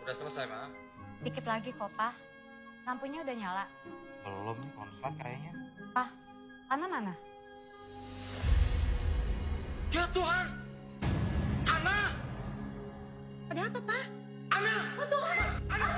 Udah selesai, Ma. Dikit lagi kok, Pak. Lampunya udah nyala. Belum nih, konslet kayaknya. Pak, Ana mana? Ya Tuhan! Ana! Ada apa, Pak? Ana! Oh, Tuhan! Ana!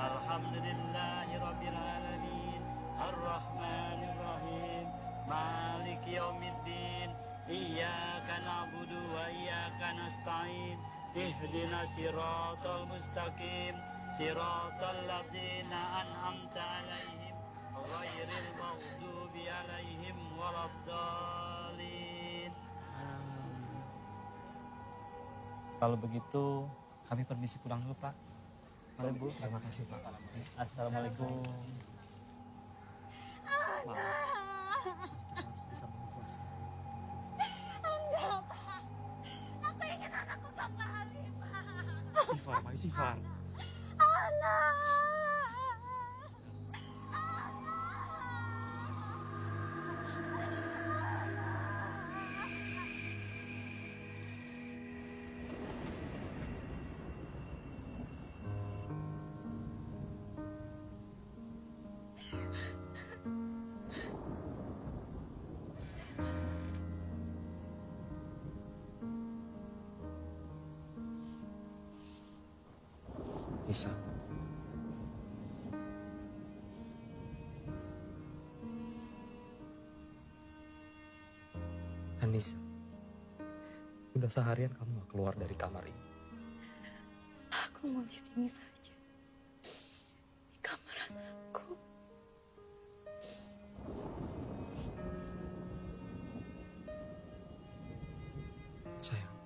Alhamdulillahirrabbilalamin Ar-Rahmanirrahim Maliki yaumiddin Iyyaka na'budu wa iyyaka nasta'in Ihdinas siratal mustaqim Siratal ladzina an'amta 'alaihim ghairil maghdubi 'alaihim waladdallin. Kalau begitu kami permisi pulang dulu, Pak. Mari, Bu. Terima kasih, Pak. Assalamualaikum. Bisa mengikhlaskan. Enggak, Pak. Aku ingin anakku kembali, Pak. Sifar, Pak, Sifar. Anak! Bisa. Anissa, udah seharian kamu gak keluar dari kamar ini. Aku mau di sini saja. Di kamar anakku. Sayang,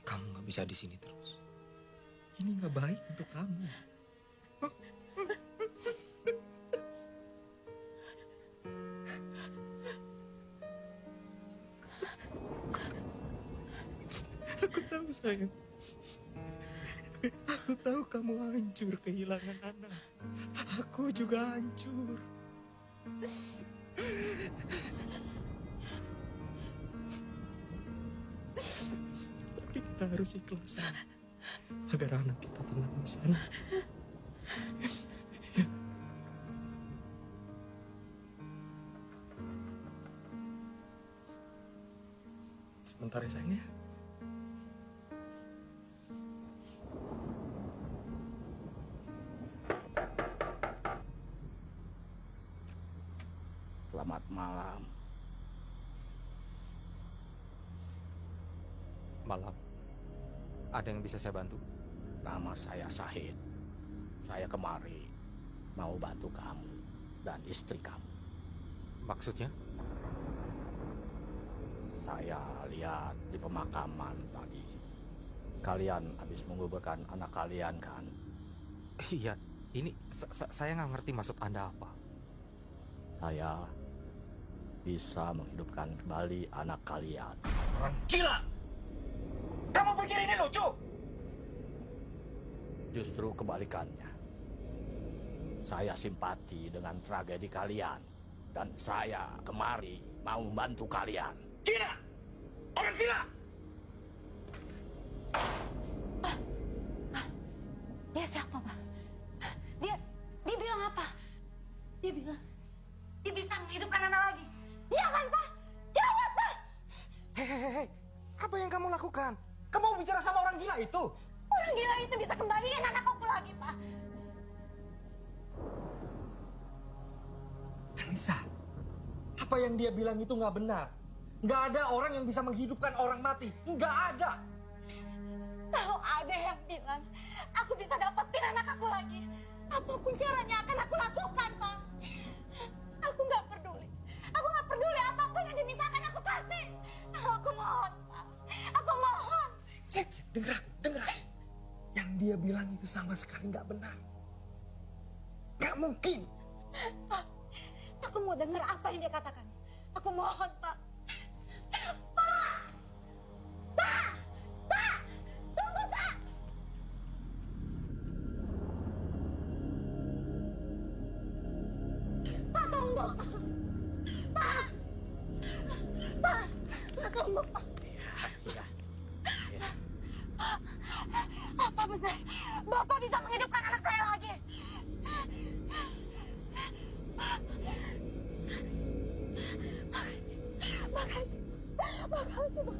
kamu gak bisa di sini terus. Ini gak baik untuk kamu. Aku tahu, sayang. Aku tahu kamu hancur kehilangan anak. Aku juga hancur. Tapi kita harus ikhlas, sayang, agar anak kita tenang di sana. Sebentar ya, sayang ya. Selamat malam. Malam. Ada yang bisa saya bantu? Nama saya Syahid. Saya kemari mau bantu kamu dan istri kamu. Maksudnya? Saya lihat di pemakaman tadi. Kalian habis menguburkan anak kalian kan? Iya, ini saya nggak ngerti maksud Anda apa. Saya bisa menghidupkan kembali anak kalian. Orang gila! Kamu pikir ini lucu? Justru kebalikannya. Saya simpati dengan tragedi kalian. Dan saya kemari mau membantu kalian. Gila! Orang gila! Dia siapa, Pak? Dia bilang apa? Dia bilang dia bisa menghidupkan anak lagi. Iya kan, Pak? Jawab, Pak! Hei, apa yang kamu lakukan? Kamu bicara sama orang gila itu? Orang gila itu bisa kembaliin anak aku lagi, Pak. Anissa, apa yang dia bilang itu nggak benar. Nggak ada orang yang bisa menghidupkan orang mati. Nggak ada. Kalau ada yang bilang aku bisa dapetin anak aku lagi. Apapun caranya akan aku lakukan, Pak. Aku nggak peduli. Aku nggak peduli apapun yang dimintakan aku kasih. Aku mohon, Pak. Aku mohon. Sep, denger aku. Yang dia bilang itu sama sekali nggak benar. Nggak mungkin. Pak, aku mau dengar apa yang dia katakan. Aku mohon, Pak. Pak! Pak! Pak! Tunggu, Pak! Pak, tunggu! Pak! Pak! Pak, tunggu, Pak! Iya. Apa benar? Bapak bisa menghidupkan anak saya lagi? Makasih. Makasih, Pak.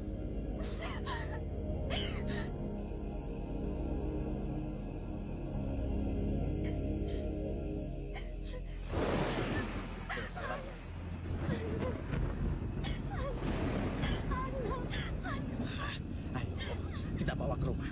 Ayo, kita bawa ke rumah.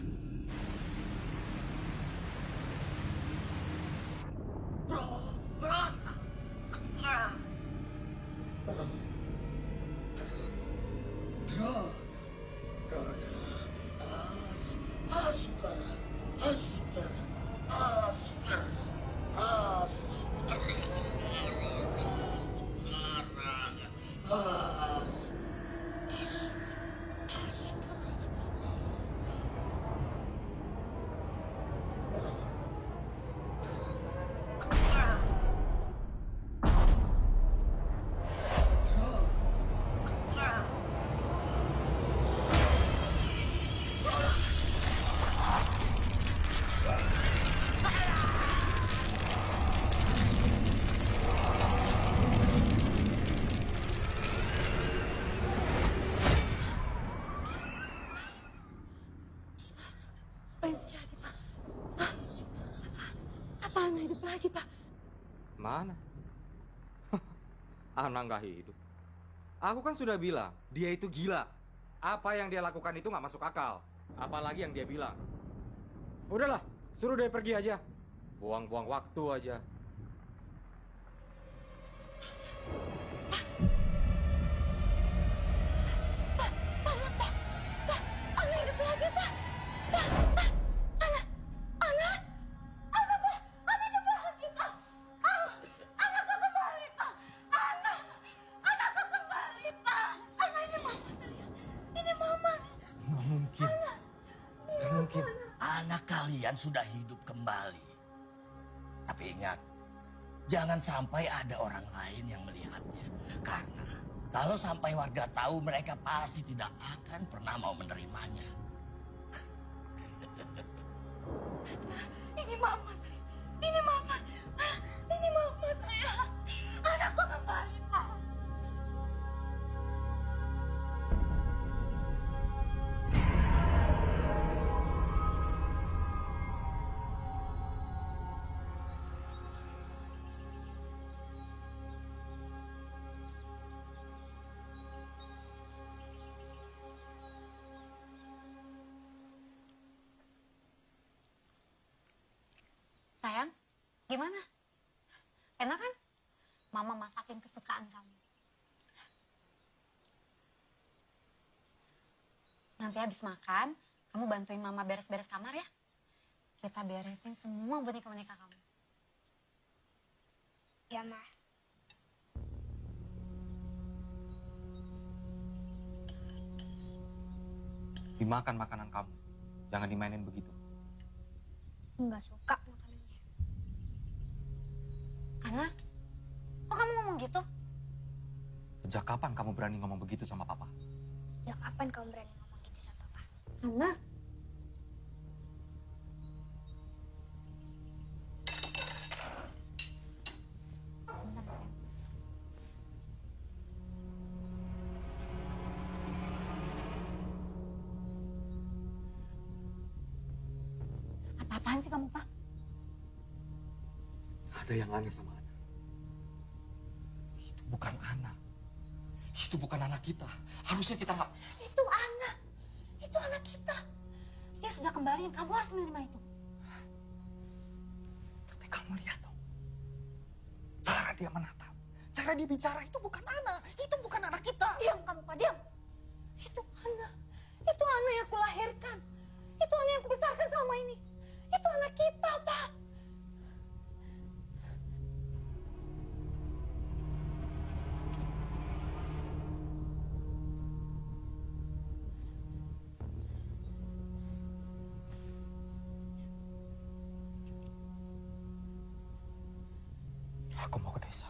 Apa yang terjadi, Pak? Apa Ana hidup lagi, Pak? Mana? Ana nggak hidup. Aku kan sudah bilang, dia itu gila. Apa yang dia lakukan itu nggak masuk akal. Apalagi yang dia bilang. Udahlah, suruh dia pergi aja. Buang-buang waktu aja. Ana hidup lagi, Pak. Ana hidup lagi, Pak. Anakku kembali, Pak. Anakku kembali, Pak. Ana, ini mama saya. Ini mama. Nggak mungkin. Nggak mungkin. Anak kalian sudah hidup kembali. Tapi ingat, jangan sampai ada orang lain yang melihatnya. Karena kalau sampai warga tahu, mereka pasti tidak akan pernah mau menerimanya. Ini mama saya. Ini mama. Ini mama saya. Anakku kembali, Pak. Sayang, gimana? Enak kan? Mama masakin kesukaan kamu. Nanti habis makan, kamu bantuin Mama beres-beres kamar ya. Kita beresin semua boneka-boneka kamu. Ya, Ma. Dimakan makanan kamu. Jangan dimainin begitu. Nggak suka makanannya. Ana, kok kamu ngomong gitu? Sejak kapan kamu berani ngomong begitu sama papa? Ya kapan kamu berani ngomong gitu sama Papa? Ana. Apa-apaan sih kamu, Pak? Ada yang aneh sama Ana. Itu bukan Ana. Itu bukan anak kita. Harusnya kita nggak... Itu anak kita. Dia sudah kembali, kamu harus menerima itu. Kamu lihat dong. Cara dia menatap. Cara dia bicara itu bukan Ana. Itu bukan anak kita. Diam kamu, Pak, diam. Itu Ana. Itu Ana yang aku lahirkan. Itu Ana yang aku besarkan selama ini. Itu anak kita, Pak. Aku mau ke desa.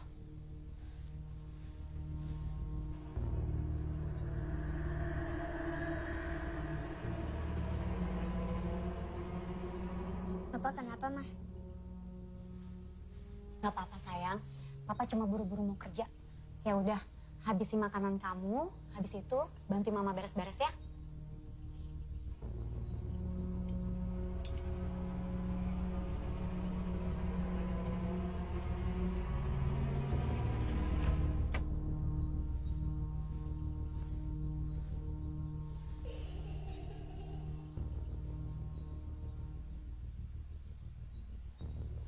Bapak kenapa, Mah? Gak apa-apa sayang, Papa cuma buru-buru mau kerja. Ya udah, habisi makanan kamu, habis itu bantu Mama beres-beres ya.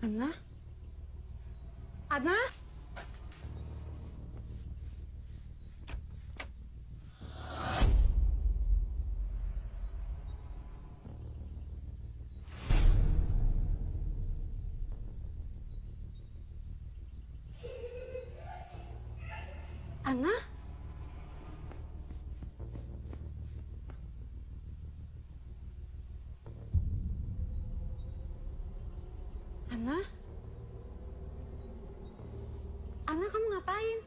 Ana? Ana? Ana? Ana? Ana, kamu ngapain?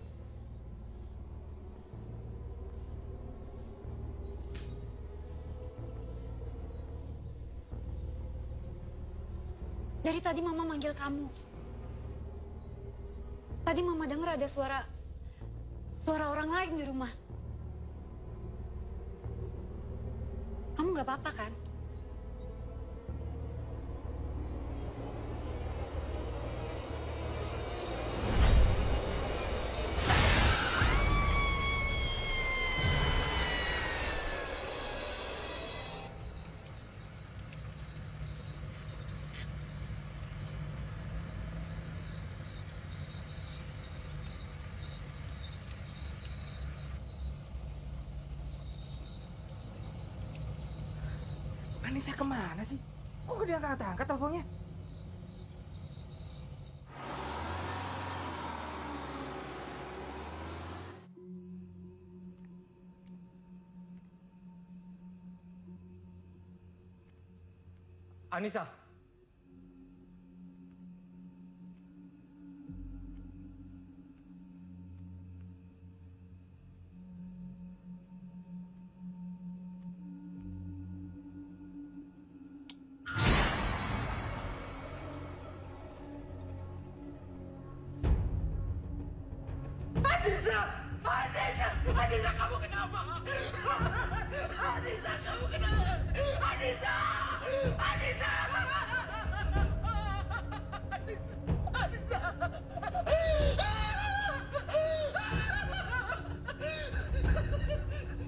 Dari tadi Mama manggil kamu. Tadi Mama dengar ada suara orang lain di rumah. Kamu nggak apa-apa kan? Anissa kemana sih? Kok gak diangkat-angkat teleponnya? Anissa. Anissa, kamu kenapa? Anissa, kamu kenapa? Anissa! Anissa! Anissa!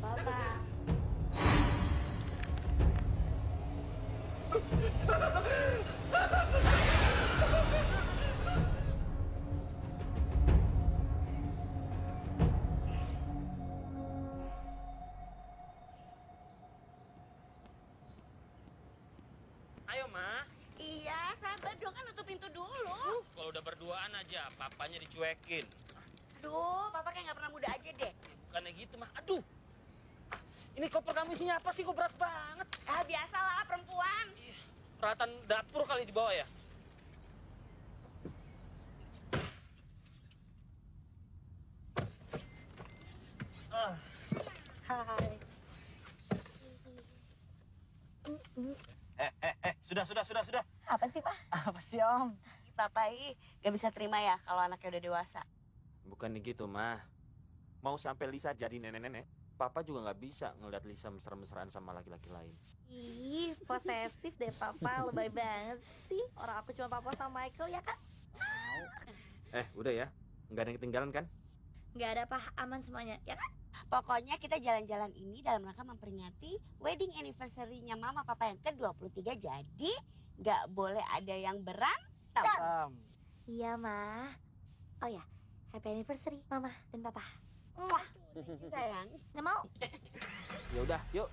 Papa. Ayo, Ma. Iya, sabar dong, kan tutup pintu dulu. Kalau udah berduaan aja, papanya dicuekin. Aduh, Papa kayak nggak pernah muda aja deh. Bukannya gitu, Ma. Aduh. Ini koper kamu isinya apa sih? Kok berat banget? Ah, biasalah perempuan. Peralatan dapur kali di bawah ya? Hai. Sudah. Apa sih, Pak? Apa sih, Om? Papa gak bisa terima ya kalau anaknya udah dewasa. Bukan gitu, Ma. Mau sampai Lisa jadi nenek-nenek, Papa juga nggak bisa ngeliat Lisa mesra-mesraan sama laki-laki lain. Ih, posesif deh Papa, lebay banget sih. Orang aku cuma Papa sama Michael ya kan? Udah ya, nggak ada yang ketinggalan kan? Nggak ada Pak, aman semuanya ya kan? Pokoknya kita jalan-jalan ini dalam rangka memperingati wedding anniversary-nya Mama Papa yang ke-23. Jadi nggak boleh ada yang Tam. Iya, Ma. Oh ya, happy anniversary, Mama dan Papa. Sayang. Nggak mau? Ya udah, yuk.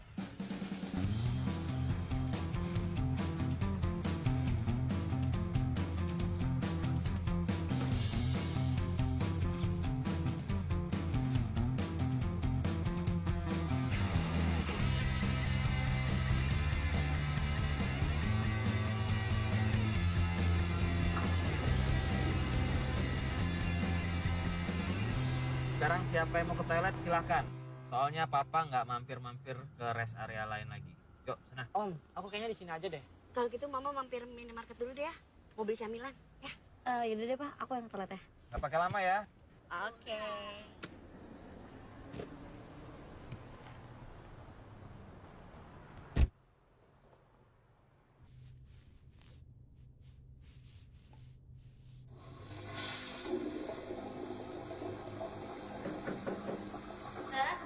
Sekarang siapa yang mau ke toilet silahkan. Soalnya papa nggak mampir-mampir ke rest area lain lagi. Yuk, sana. Om, aku kayaknya di sini aja deh. Kalau gitu mama mampir minimarket dulu deh ya. Mau beli camilan. Ya. Yaudah deh, Pak. Aku yang ke toilet ya. Nggak pakai lama ya. Oke.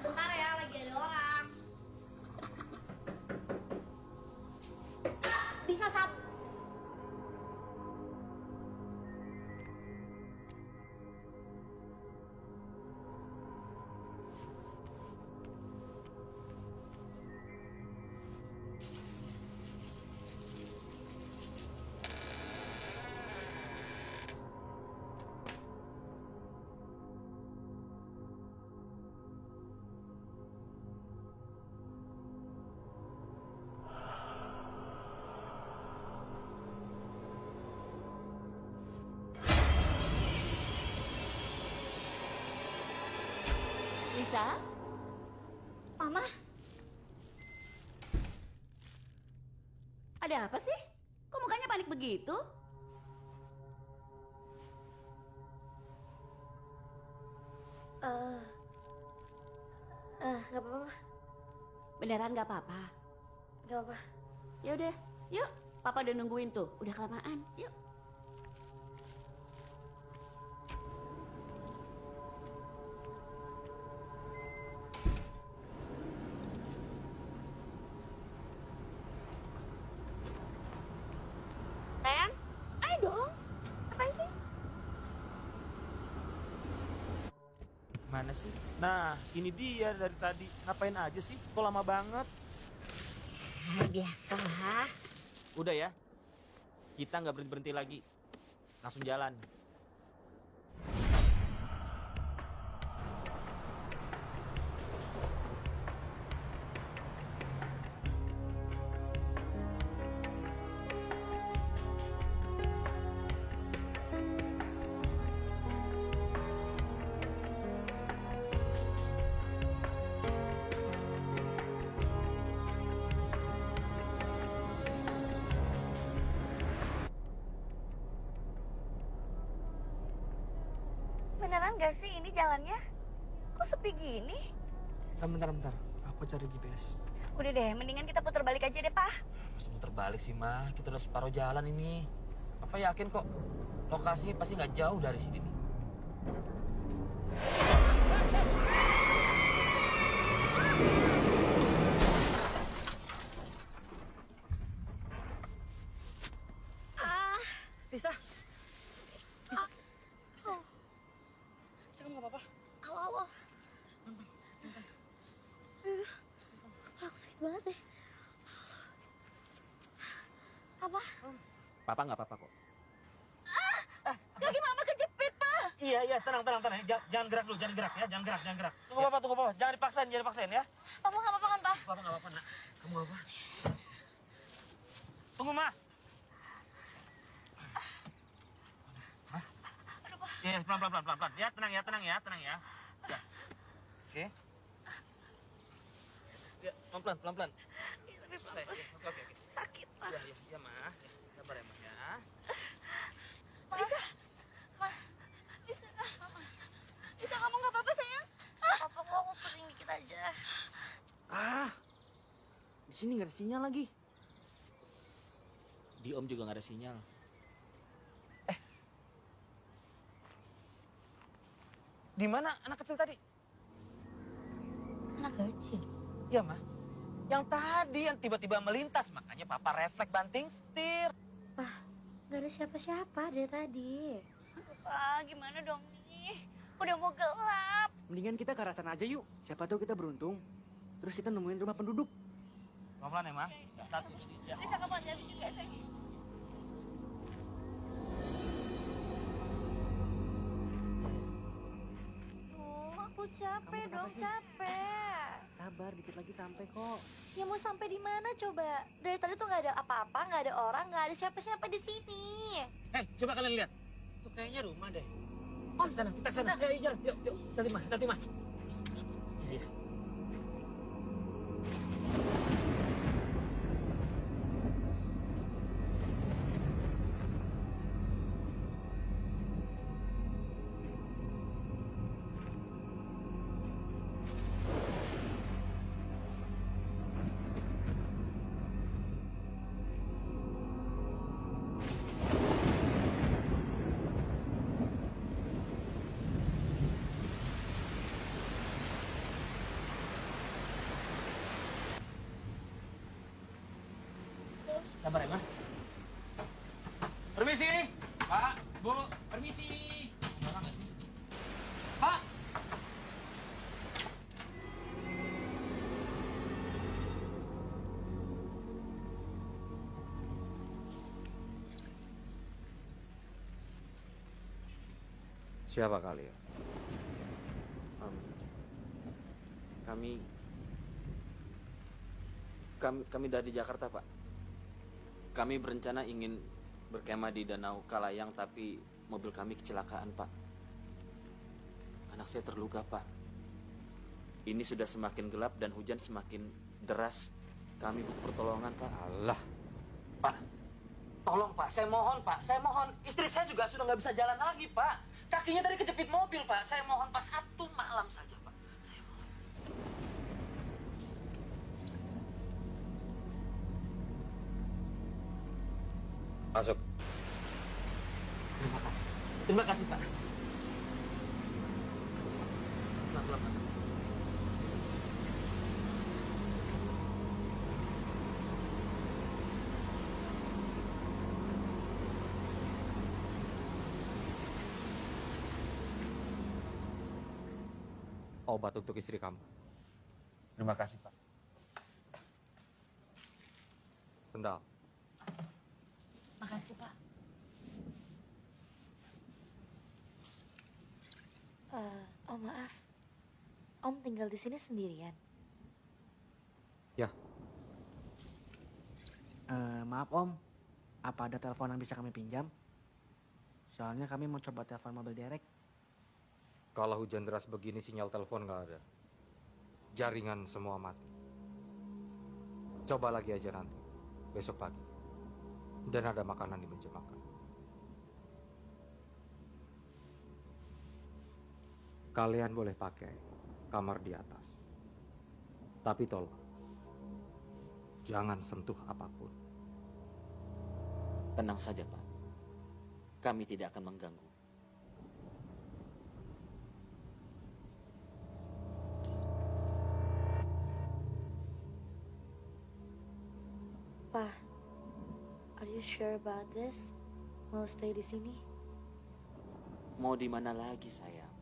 Sebentar ya, lagi ada orang. Bisa sab. Lisa? Mama, Ada apa sih? Kok mukanya panik begitu? Gak apa-apa. Beneran gak apa-apa? Gak apa-apa. Yaudah, yuk. Papa udah nungguin tuh. Udah kelamaan. Yuk. sayang. Ayo dong. Ngapain sih? Mana sih? Nah, ini dia dari tadi. Ngapain aja sih? Kok lama banget? Biasa lah. Udah ya. Kita nggak berhenti-berhenti lagi. Langsung jalan. Beneran gak sih ini jalannya? Kok sepi gini? Bentar. Aku cari GPS. Udah deh, mendingan kita putar balik aja deh, Pak. Masih muter balik sih, Ma. Kita udah separuh jalan ini. Papa yakin kok lokasinya pasti nggak jauh dari sini nih. Lisa. Lisa, kamu nggak apa-apa? Awal. Aku sakit banget deh. Apa? Papa nggak apa-apa kok. Kaki mama kejepit, Pak. Iya, tenang. Jangan gerak dulu, jangan gerak. Tunggu papa. Jangan dipaksain ya. Papa nggak apa-apa kan, Pak? Papa nggak apa-apa, Nak. Kamu nggak apa? Tunggu, Ma. Iya, pelan. Ya, tenang ya. Ya. Oke. Ya, pelan-pelan. Susah ya? Oke. Sakit, Pak. Ya, Ma. Sabar ya, Ma ya. Lisa, kamu nggak apa-apa, sayang? Papa, kok aku pusing dikit aja. Di sini nggak ada sinyal lagi. Di Om juga nggak ada sinyal. Di mana anak kecil tadi? Anak kecil? Ya, Ma. Yang tadi yang tiba-tiba melintas, makanya Papa refleks banting setir. Gak ada siapa-siapa dari tadi. Pak, gimana dong nih? Udah mau gelap. Mendingan kita ke arah sana aja yuk. Siapa tahu kita beruntung. Terus kita nemuin rumah penduduk. Pelan-pelan ya, Mah. Satu, ya. Bisa kamu hati-hati juga ya, sayang. Duh, aku capek dong, capek. Sabar, dikit lagi sampai kok. Ya mau sampai di mana coba? Dari tadi tuh nggak ada apa-apa, nggak ada orang, nggak ada siapa-siapa di sini. Coba kalian lihat. Tuh kayaknya rumah deh. Oh, sana, kita ke sana. Ayo, jalan. Yuk. Nanti, Mah. Iya. Sabar ya, Mah. Permisi. Pak, Bu, permisi. Orang nggak sih? Pak. Siapa kalian? Kami dari Jakarta, Pak. Kami berencana ingin berkemah di Danau Kalayang, tapi mobil kami kecelakaan, Pak. Anak saya terluka, Pak. Ini sudah semakin gelap dan hujan semakin deras. Kami butuh pertolongan, Pak. Allah. Pak, tolong Pak, saya mohon Pak, saya mohon. Istri saya juga sudah nggak bisa jalan lagi, Pak. Kakinya tadi kejepit mobil, Pak. Saya mohon Pak, 1 malam saja, Pak. Saya mohon. Masuk. Terima kasih. Terima kasih, Pak. Pelan-pelan, Pak. Obat untuk istri kamu. Terima kasih, Pak. Sendal. Makasih, Pak. Om maaf. Om tinggal di sini sendirian. Ya. Maaf Om, apa ada telepon yang bisa kami pinjam? Soalnya kami mau coba telepon mobil derek. Kalau hujan deras begini sinyal telepon nggak ada. Jaringan semua mati. Coba lagi aja nanti. Besok pagi. Dan ada makanan di meja makan. Kalian boleh pakai kamar di atas. Tapi tolong. Jangan sentuh apapun. Tenang saja, Pak. Kami tidak akan mengganggu. Pa, are you sure about this? Mau stay di sini? Mau di mana lagi, sayang?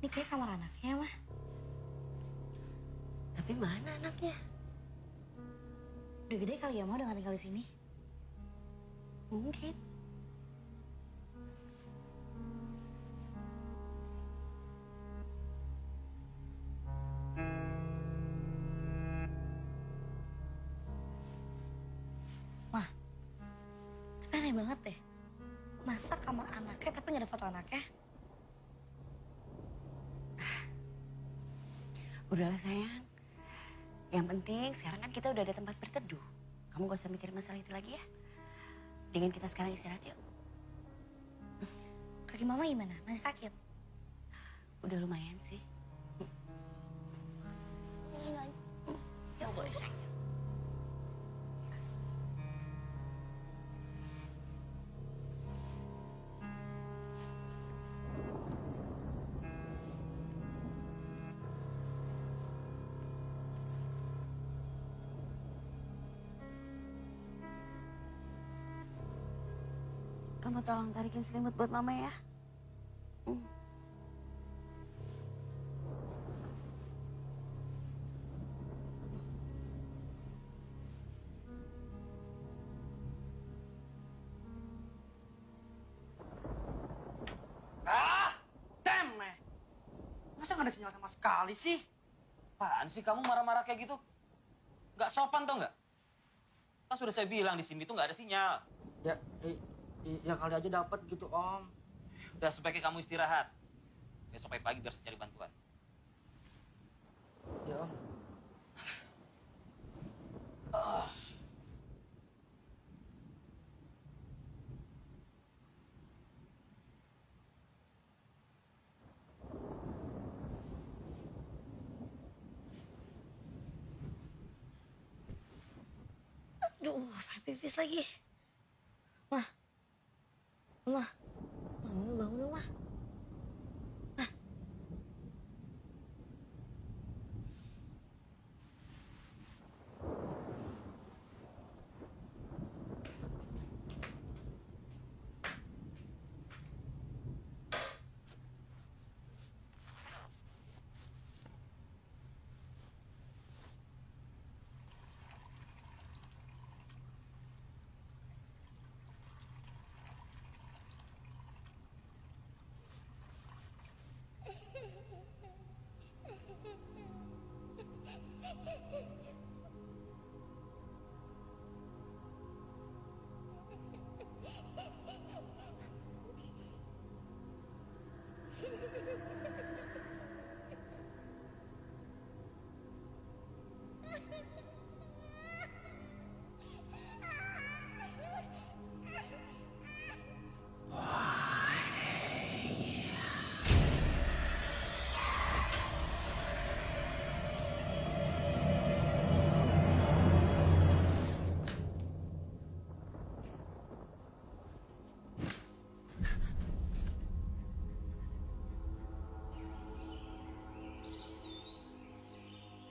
Ini kayak kamar anaknya, Mah. Tapi mana anaknya? Udah gede kali ya, Mah, udah gak tinggal di sini? Mungkin. Mah, tapi aneh banget deh. Masa kamar anaknya tapi gak ada foto anaknya? Udahlah sayang. Yang penting sekarang kan kita udah ada tempat berteduh. Kamu gak usah mikirin masalah itu lagi ya. Dengan kita sekarang istirahat yuk. Kaki mama gimana? Masih sakit? Udah lumayan sih. Ya boleh sayang. Kamu tolong tarikin selimut buat mama ya. Damn, meh. Masa nggak ada sinyal sama sekali sih? Apaan sih kamu marah-marah kayak gitu? Nggak sopan tau nggak? Kan sudah saya bilang di sini tuh nggak ada sinyal. Ya kali aja dapat gitu Om. Udah sebaiknya kamu istirahat. Besok pagi biar saya cari bantuan. Ya Om. Aduh, pipis lagi. Mah. Mah. Mama bangun dong, Mah. Mah.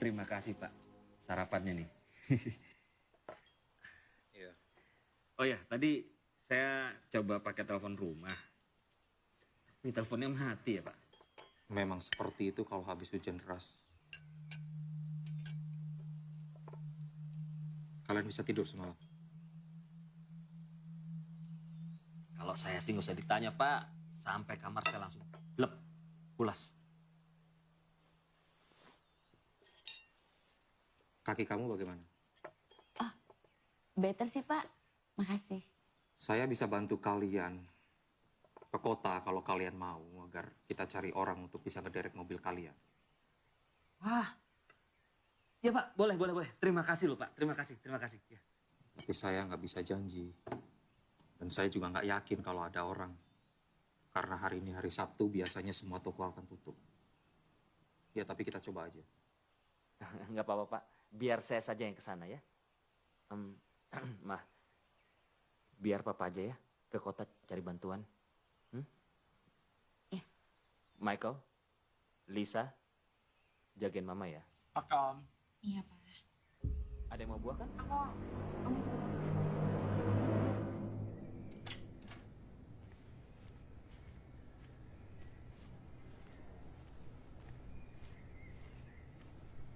Terima kasih Pak, sarapannya nih. Iya. Oh ya, tadi saya coba pakai telepon rumah. Tapi teleponnya mati ya Pak. Memang seperti itu kalau habis hujan deras. Kalian bisa tidur semalam? Kalau saya sih nggak usah ditanya Pak. Sampai kamar saya langsung lep, pulas. Kaki kamu bagaimana? Better sih Pak. Makasih. Saya bisa bantu kalian ke kota kalau kalian mau agar kita cari orang untuk bisa ngederek mobil kalian. Wah. Ya Pak, boleh. Terima kasih loh Pak, terima kasih. Ya. Tapi saya nggak bisa janji. Dan saya juga nggak yakin kalau ada orang. Karena hari ini hari Sabtu biasanya semua toko akan tutup. Ya tapi kita coba aja. Nggak apa-apa Pak, biar saya saja yang ke sana ya. Mah, biar Papa aja ya ke kota cari bantuan. Iya. Michael, Lisa, jagain Mama ya. Oke Om. Iya, Pak. Ada yang mau buah kan?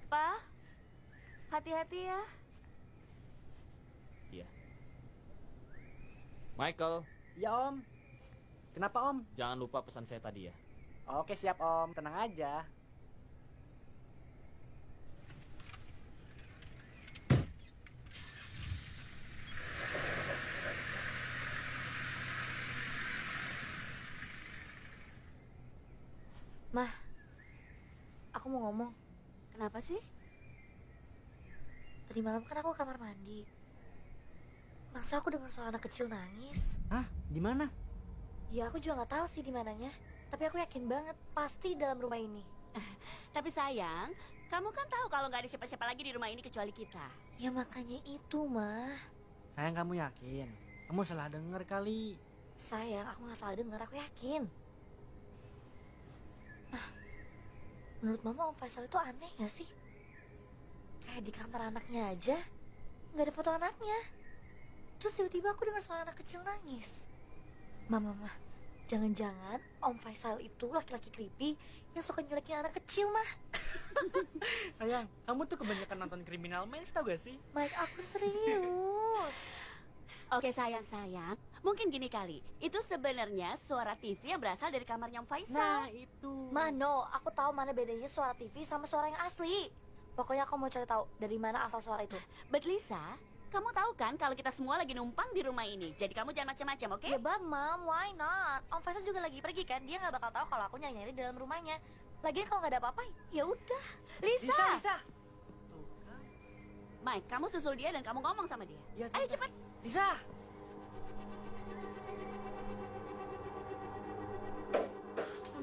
Pak, hati-hati ya. Iya. Michael, Ya Om. Kenapa Om? jangan lupa pesan saya tadi ya. Oke siap Om, tenang aja. Mah, aku mau ngomong. Kenapa sih? Tadi malam kan aku ke kamar mandi. Masa aku dengar suara anak kecil nangis? Hah? Di mana? Ya aku juga nggak tahu sih di mananya. Tapi aku yakin banget pasti dalam rumah ini. Tapi sayang, kamu kan tahu kalau nggak ada siapa-siapa lagi di rumah ini kecuali kita. Ya makanya itu, mah. Sayang, kamu yakin? Kamu salah dengar kali. Sayang, aku nggak salah dengar, aku yakin. Nah, menurut mama Om Faisal itu aneh nggak sih? Kayak di kamar anaknya aja nggak ada foto anaknya. Terus tiba-tiba aku dengar suara anak kecil nangis. Mama, jangan-jangan Om Faisal itu laki-laki creepy yang suka nyulekin anak kecil, mah. Sayang, kamu tuh kebanyakan nonton Criminal Minds, tau gak sih? Mike, aku serius. Oke sayang, mungkin gini kali, itu sebenarnya suara TV yang berasal dari kamarnya Om Faisal. Nah, itu. Mano, aku tahu mana bedanya suara TV sama suara yang asli. Pokoknya aku mau cari tahu dari mana asal suara itu. But Lisa, kamu tahu kan kalau kita semua lagi numpang di rumah ini. Jadi kamu jangan macam-macam, oke? Ya, Bab, Mam, why not? Om Faisal juga lagi pergi kan? Dia nggak bakal tahu kalau aku nyanyi di dalam rumahnya. Lagian kalau nggak ada apa-apa, ya udah. Lisa. Lisa. Tuh kan. Mike, kamu susul dia dan kamu ngomong sama dia. Ya, Ayo cepat. Lisa.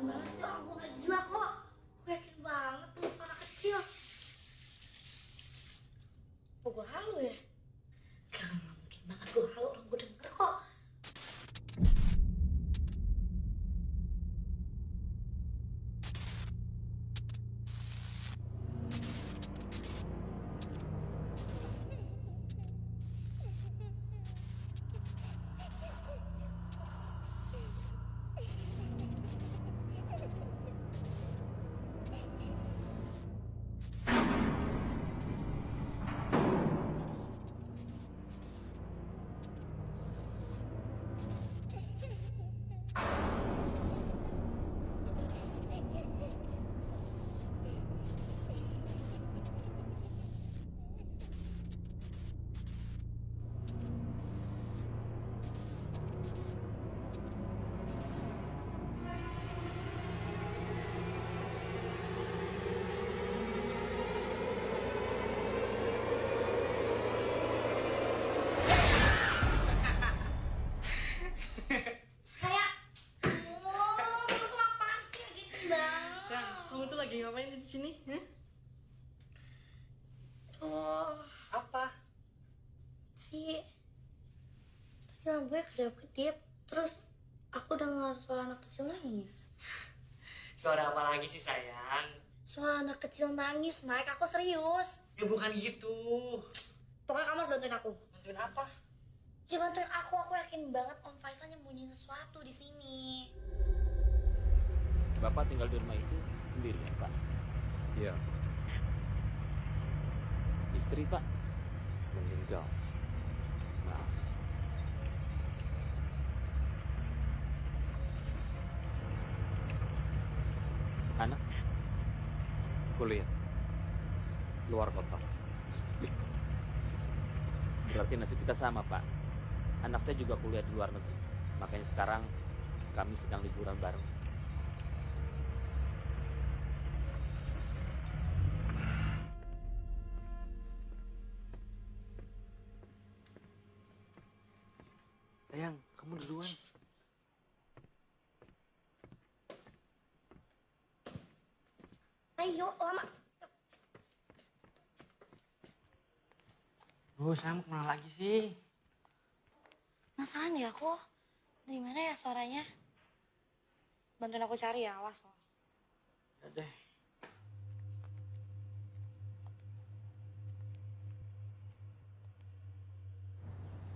Banget sih, aku nggak gila kok. Aku yakin banget tuh anak kecil. Oh, gue halu ya? Gak mungkin banget gue halu, orang gue denger kok. Lagi ngapain di sini? Oh, Apa? tadi lampunya kedap-kedip. Terus aku dengar suara anak kecil nangis. Suara apa lagi sih, sayang? Suara anak kecil nangis, Mike. Aku serius. Ya bukan gitu. Pokoknya kamu harus bantuin aku. Bantuin apa? Ya bantuin aku yakin banget Om Faisal nyembunyiin sesuatu di sini. Bapak tinggal di rumah itu sendiri ya, Pak? Iya, Istri, Pak? meninggal. Maaf. Anak? Kuliah. Luar kota. Berarti nasib kita sama, Pak. Anak saya juga kuliah di luar negeri. Makanya sekarang kami sedang liburan bareng. Sayang, kamu duluan. Ayo, lama. Sayang, kemana lagi sih? Penasaran ya aku. Dari mana ya suaranya? Bantuin aku cari ya, awas loh. Ya deh.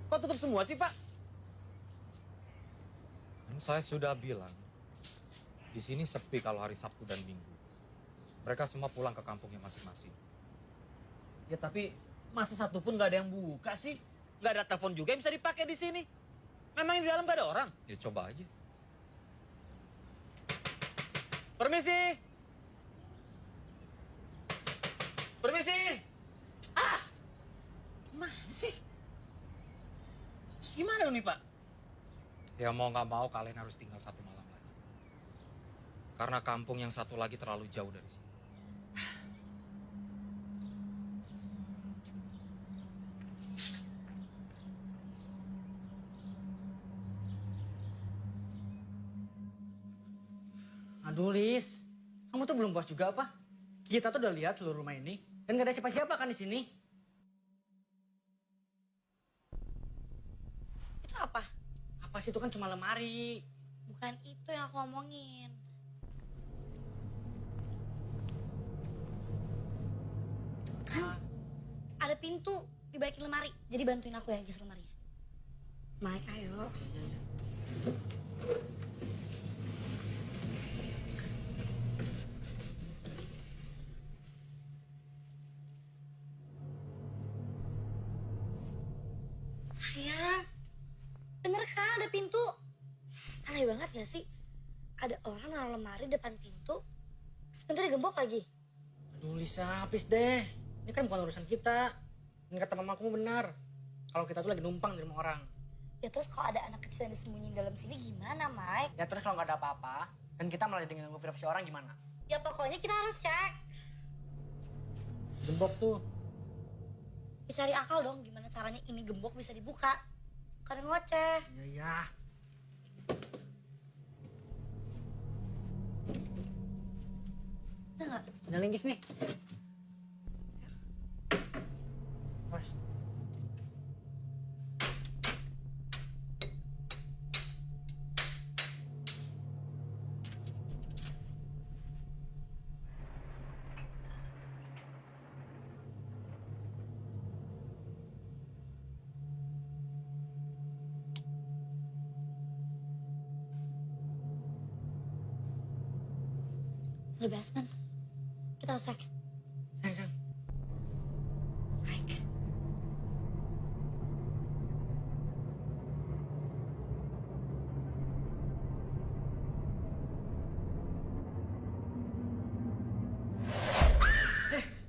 Kok tutup semua sih, Pak? Kan saya sudah bilang, di sini sepi kalau hari Sabtu dan Minggu. Mereka semua pulang ke kampungnya masing-masing. Ya tapi masa satu pun nggak ada yang buka sih? Nggak ada telepon juga yang bisa dipakai di sini? Memang di dalam nggak ada orang? Ya coba aja. Permisi! Permisi! Ah! Gimana sih? Terus gimana dong nih, Pak? Ya mau nggak mau kalian harus tinggal satu malam lagi. Karena kampung yang satu lagi terlalu jauh dari sini. Aduh Lis, kamu tuh belum puas juga apa? Kita tuh udah lihat seluruh rumah ini dan gak ada siapa-siapa kan di sini. Itu apa? Apa sih, itu kan cuma lemari. Bukan itu yang aku omongin. Tuh kan, ada pintu di balik lemari. Jadi bantuin aku ya geser lemarinya. Mike, ayo. Sayang, bener kan ada pintu? Aneh banget gak sih? Ada orang naruh lemari depan pintu, terus pintu digembok lagi. Aduh Lisa, please deh. Ini kan bukan urusan kita. Ini kata mamaku benar. Kalau kita tuh lagi numpang di rumah orang. Ya terus kalau ada anak kecil yang disembunyiin dalam sini gimana, Mike? Ya terus kalau nggak ada apa-apa, dan kita malah dengan ganggu privasi orang gimana? Ya pokoknya kita harus cek. Gembok tuh. Ya, cari akal dong gimana caranya ini gembok bisa dibuka. Kadang ngoceh. Iya, iya. Udah nggak? Ada linggis nih. Mas. The basement. Kita harus cek. Sayang. Mike.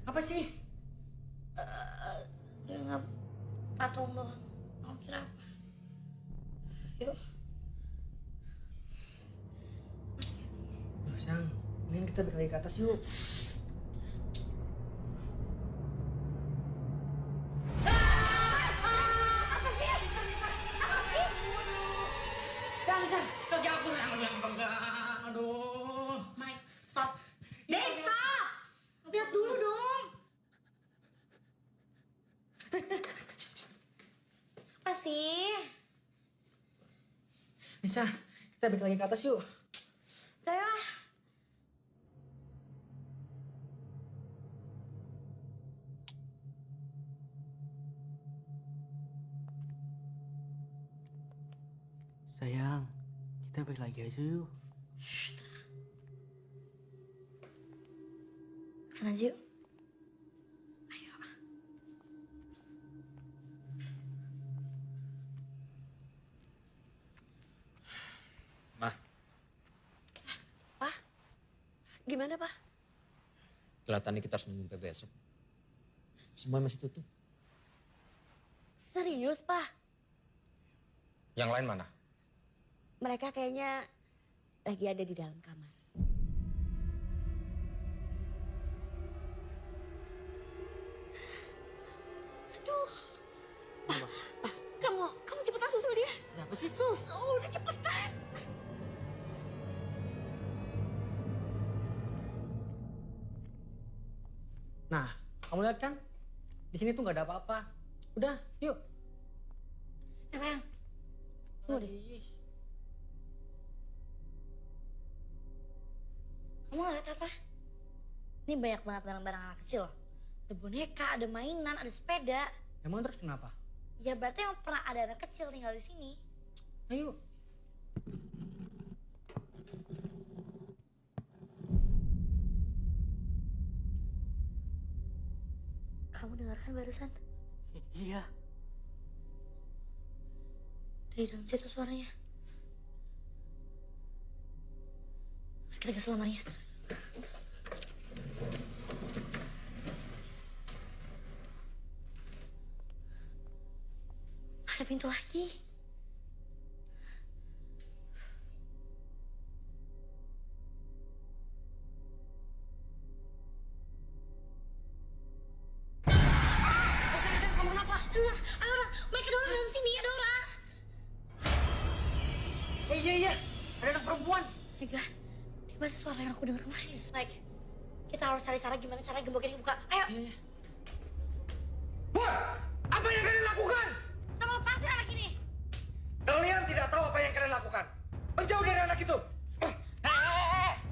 Apa sih? Nggak patung doang. Mau kira apa? Yuk. Duh, sayang. Mending kita balik lagi ke atas yuk. Jangan, kaki aku yang pegang. Aduh. Mike, stop. Dave, stop. Lihat dulu dong. Apa sih? Bisa, kita balik lagi ke atas yuk. Udah ya. Sayang, kita balik lagi aja yuk. Kesana aja yuk. Ayo. Mah, Pak, gimana Pak? kelihatannya kita harus menunggu sampai besok. Semua masih tutup. Serius Pak? Yang lain mana? Mereka kayaknya lagi ada di dalam kamar. Aduh. Pak, kamu cepetan susul dia. Apa sih? Susul, udah cepetan. Nah, kamu lihat kan? Di sini tuh nggak ada apa-apa. Udah, yuk. Ya sayang, tunggu deh. Kamu ngeliat apa? Ini banyak banget barang-barang anak kecil loh. Ada boneka, ada mainan, ada sepeda. Emang terus kenapa? Ya berarti emang pernah ada anak kecil tinggal di sini. Ayo. Kamu dengar kan barusan? Iya. Dari dalam situ suaranya. Kita ke selamarnya. Ada pintu lagi. Kamu kenapa? Ada orang. Mereka ada orang dalam sini. Ada orang. Iya. Ada anak perempuan. My God. Dia Masa suara yang aku dengar kemarin? Mike, kita harus cari cara gimana cara gembok ini buka. Ayo. Boy, apa yang kalian lakukan? Kita mau lepasin anak ini. Kalian tidak tahu apa yang kalian lakukan. Menjauh dari anak itu.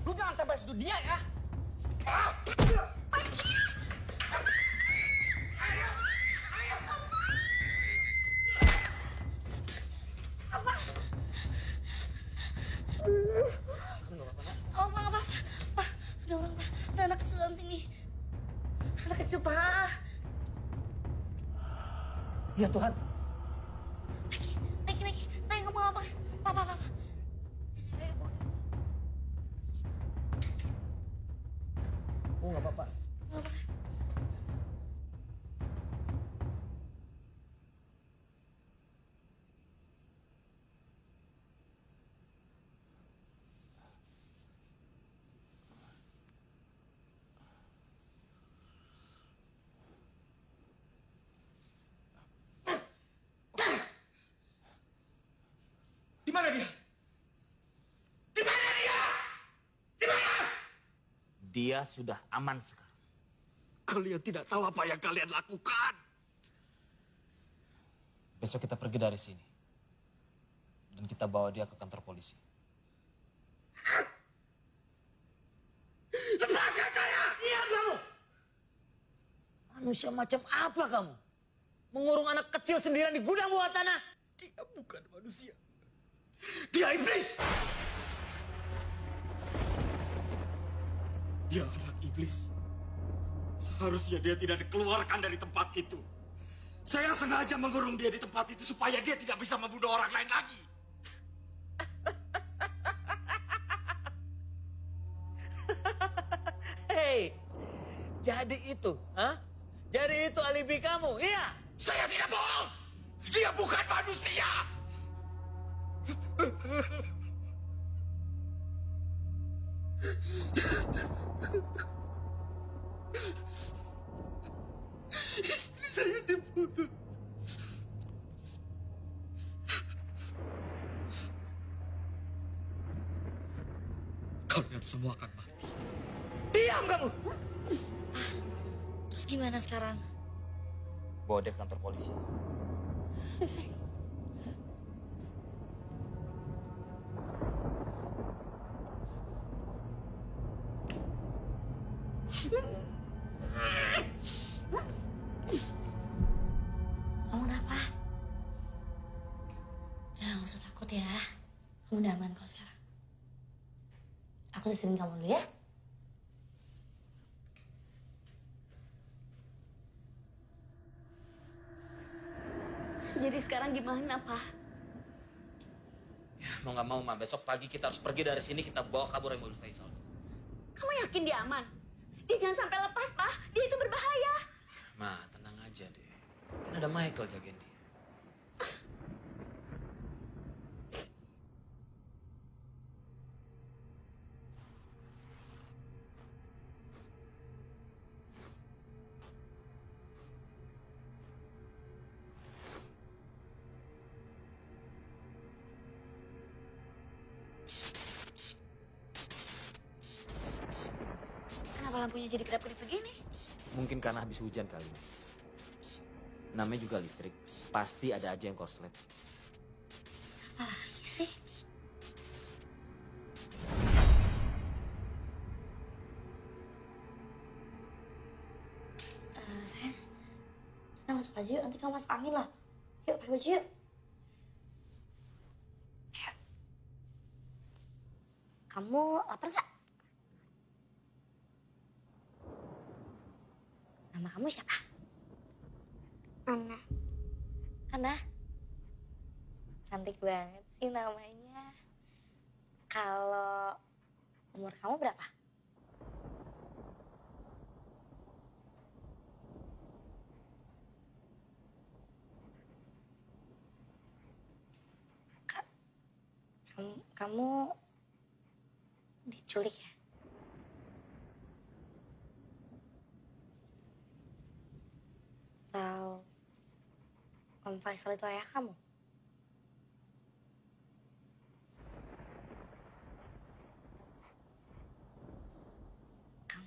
Lu jangan sampai sentuh dia ya. Oh, Pak, apa? Pak, ada orang, Pak. Ada anak kecil dalam sini. Anak kecil, Pak. Ya Tuhan. Miki, saya nggak mau apa. Pak. Ayo, Pak. Oh nggak apa-apa. Nggak apa. Di mana dia? Di mana dia? Di mana? Dia sudah aman sekarang. Kalian tidak tahu apa yang kalian lakukan. Besok kita pergi dari sini. Dan kita bawa dia ke kantor polisi. Lepaskan saya! Iya kamu. Manusia macam apa kamu? Mengurung anak kecil sendirian di gudang bawah tanah. Dia bukan manusia. Dia iblis! Dia anak iblis. Seharusnya dia tidak dikeluarkan dari tempat itu. Saya sengaja mengurung dia di tempat itu supaya dia tidak bisa membunuh orang lain lagi. Hei, jadi itu, Jadi itu alibi kamu, iya? Saya tidak bohong! Dia bukan manusia! Istri saya dibunuh. Kalian semua akan mati. Diam kamu! Terus gimana sekarang? Bawa dia ke kantor polisi. Kamu kenapa? Udah, nggak usah takut ya. Kamu udah aman kok sekarang. Aku disini kamu dulu ya. Jadi sekarang gimana, Pak? Ya, mau nggak mau, Ma. Besok pagi kita harus pergi dari sini, kita bawa kabur mobil Faisal. Kamu yakin dia aman? Dia jangan sampai lepas, Pak. Dia itu berbahaya. Ma, tenang aja deh. Kan ada Michael jagain dia. Kenapa lampunya jadi kedap-kedip begini? Mungkin karena habis hujan kali. Namanya juga listrik. Pasti ada aja yang korslet. Apa lagi sih? Sayang, kita masuk aja yuk. Nanti kamu masuk angin loh. Yuk, pakai baju yuk. Ayo. Kamu lapar nggak? Nama kamu siapa? Ana. Ana? Cantik banget sih namanya. Kalau umur kamu berapa? Kamu diculik ya? Atau Om Faisal itu ayah kamu?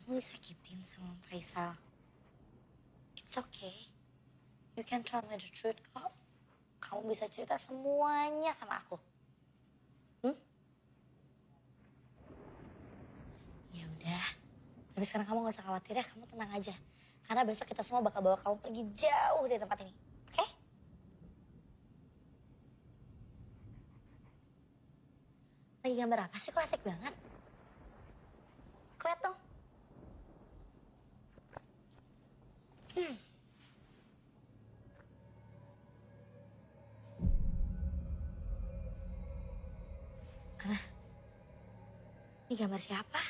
kamu disakitin sama Faisal. It's okay. You can tell me the truth kok. Kamu bisa cerita semuanya sama aku. Ya udah. Tapi sekarang kamu gak usah khawatir ya, kamu tenang aja. Karena besok kita semua bakal bawa kamu pergi jauh dari tempat ini. Oke? Lagi gambar apa sih? Kok asik banget? Lihat dong. Ini gambar siapa?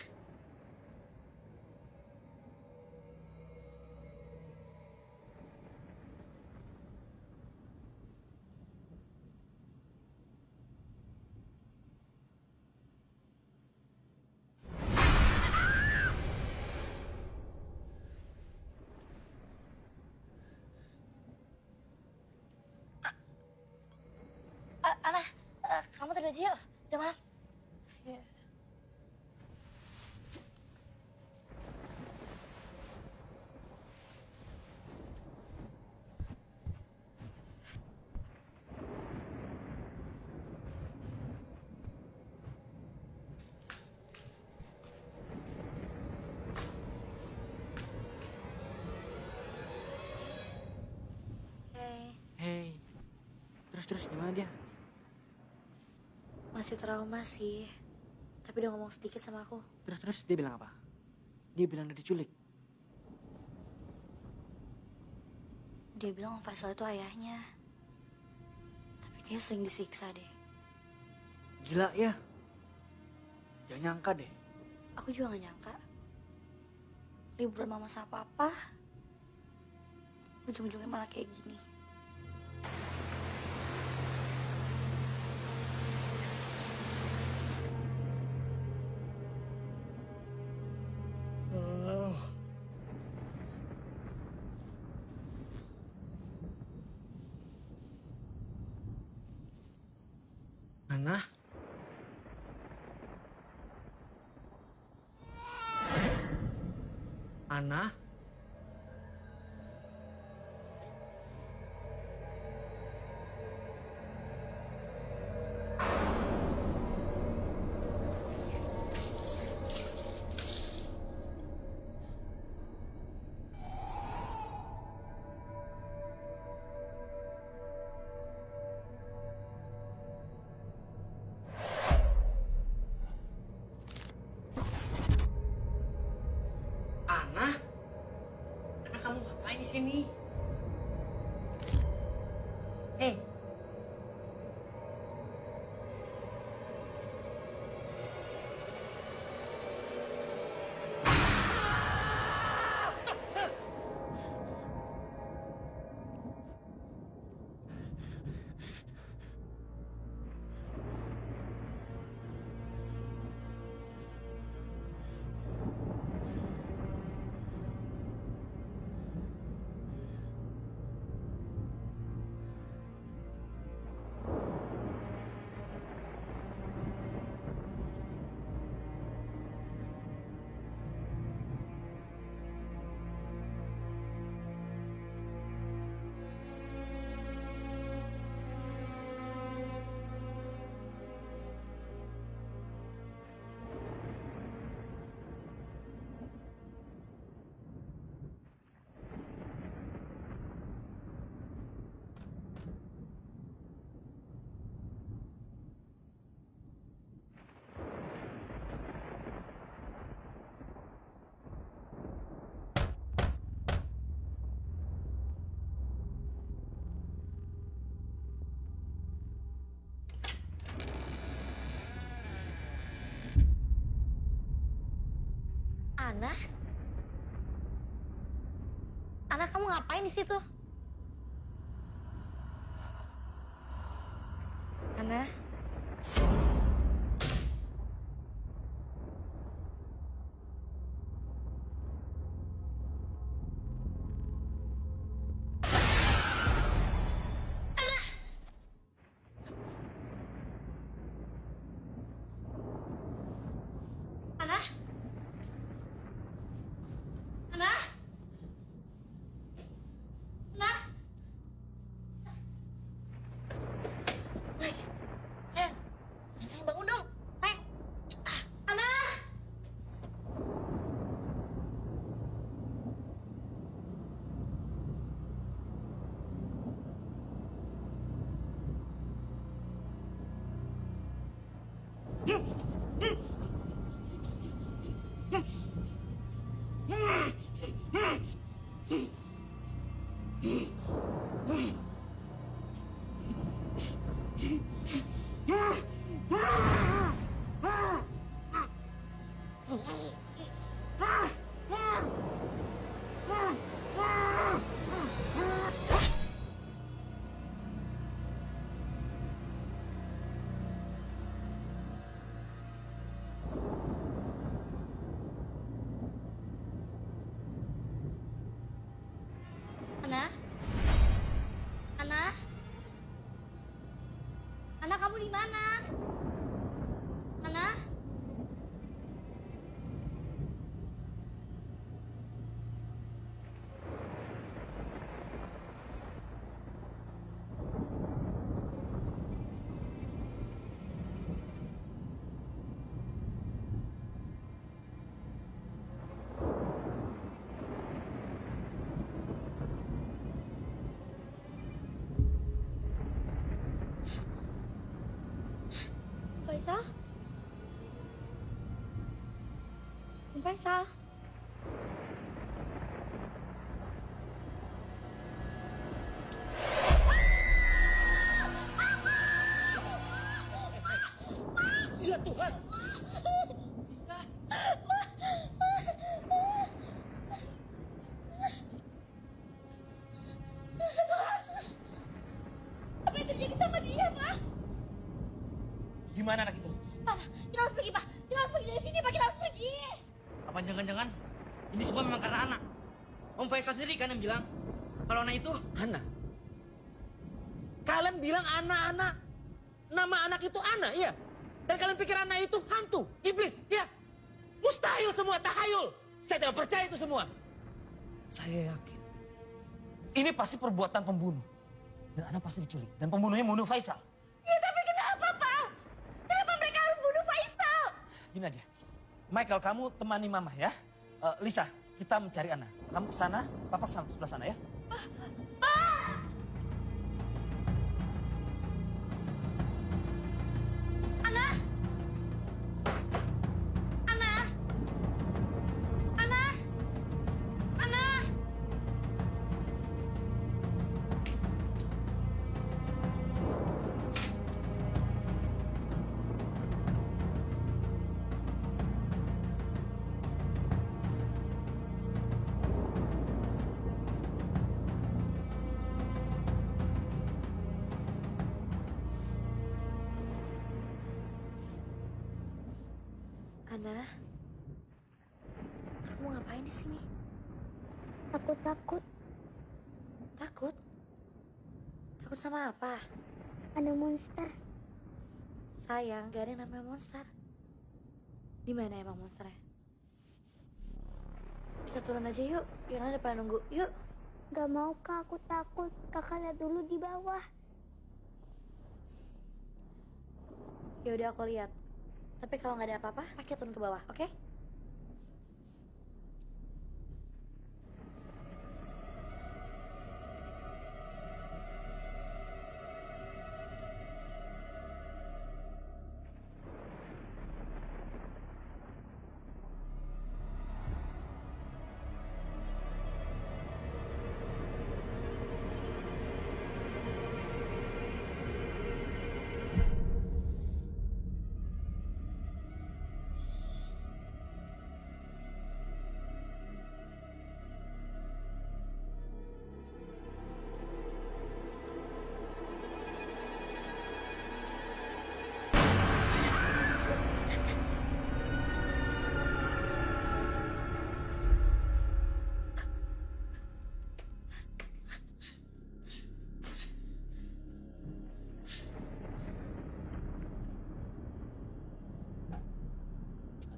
Ana, kamu tidur aja yuk. Udah malam. Ya. Hei, terus gimana dia? Masih trauma sih. Tapi udah ngomong sedikit sama aku. Terus dia bilang apa? Dia bilang dia diculik. Dia bilang Om Faisal itu ayahnya. Tapi kayaknya sering disiksa deh. Gila ya? Gak nyangka deh. Aku juga gak nyangka. Liburan mama sama papa. Ujung-ujungnya malah kayak gini. Ana? Ana? Ana? Ana, kamu ngapain di sini? Hei. Ana? Ana, kamu ngapain di situ? Ana? Ana? Ana? Ana? Ana, kamu di mana? Ana? Faisal? Om Faisal? Ya Tuhan. Apa yang terjadi sama dia, Pak? Gimana anak itu? Pak, kita harus pergi, Pak. Kita harus pergi dari sini, Pak. Kita harus pergi. Apa jangan-jangan ini semua memang karena anak? Om Faisal sendiri kan yang bilang kalau anak itu Ana. Kalian bilang anak-anak. Nama anak itu Ana, iya. Dan kalian pikir anak itu hantu, iblis, iya. Mustahil semua, tahayul. Saya tidak percaya itu semua. Saya yakin. Ini pasti perbuatan pembunuh. Dan anak pasti diculik. Dan pembunuhnya membunuh Faisal. Ya, tapi kenapa, Pak? Kenapa mereka harus bunuh Faisal? Gini aja. Michael, kamu temani mama ya. Lisa, kita mencari Ana. Kamu ke sana, papa sebelah sana ya. Ana? Ana? Ana? Ana? Ana? Kamu ngapain di sini? Aku takut Takut? Takut sama apa? ada monster. Sayang, gak ada yang namanya monster. Di mana emang monsternya? Kita turun aja yuk. Yang ada pada nunggu. Yuk. Gak mau kak, aku takut. Kakak lihat dulu di bawah. Ya udah aku lihat. Tapi kalau nggak ada apa-apa, Aki turun ke bawah, oke?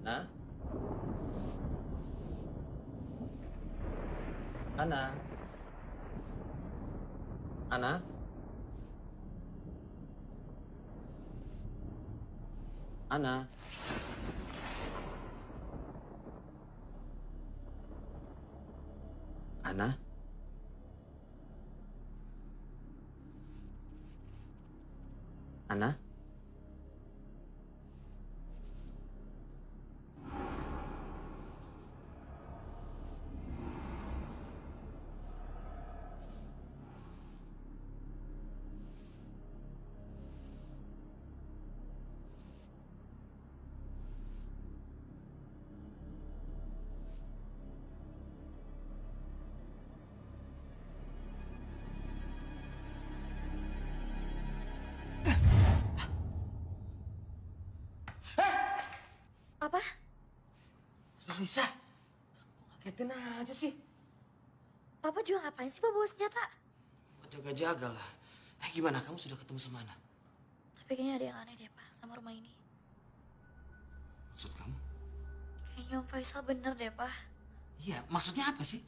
Ana? Ana? Ana? Ana? Ana? Ana? Apa? Lisa, ngagetin aja sih. Papa juga ngapain sih bawa senjata? Jaga-jaga lah. Gimana, kamu sudah ketemu sama Ana? Tapi kayaknya ada yang aneh deh, Pak, sama rumah ini. Maksud kamu? Kayaknya Om Faisal bener deh, Pak. Iya, maksudnya apa sih?